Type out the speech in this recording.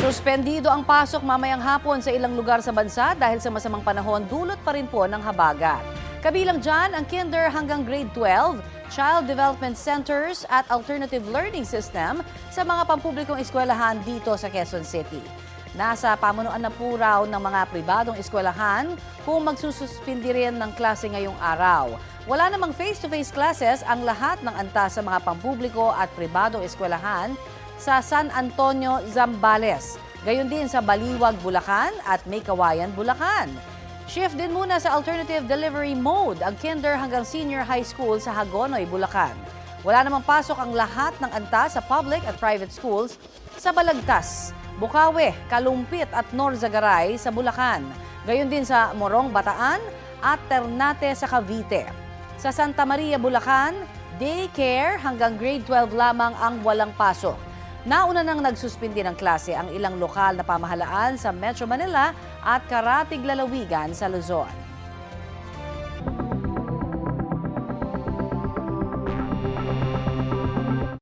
Suspendido ang pasok mamayang hapon sa ilang lugar sa bansa dahil sa masamang panahon, dulot pa rin po ng habagat. Kabilang dyan ang kinder hanggang grade 12, child development centers at alternative learning system sa mga pampublikong eskwelahan dito sa Quezon City. Nasa pamunuan na po raw ng mga pribadong eskwelahan kung magsususpindi rin ng klase ngayong araw. Wala namang face-to-face classes ang lahat ng antas sa mga pampubliko at pribadong eskwelahan sa San Antonio, Zambales. Gayon din sa Baliwag, Bulacan at May Kawayan, Bulacan. Shift din muna sa alternative delivery mode ang kinder hanggang senior high school sa Hagonoy, Bulacan. Wala namang pasok ang lahat ng antas sa public at private schools sa Balagtas, Bukawe, Kalumpit at Norzagaray sa Bulacan. Gayon din sa Morong, Bataan at Ternate sa Cavite. Sa Santa Maria, Bulacan, daycare hanggang grade 12 lamang ang walang pasok. Nauna nang nagsuspindi ng klase ang ilang lokal na pamahalaan sa Metro Manila at Karatig Lalawigan sa Luzon.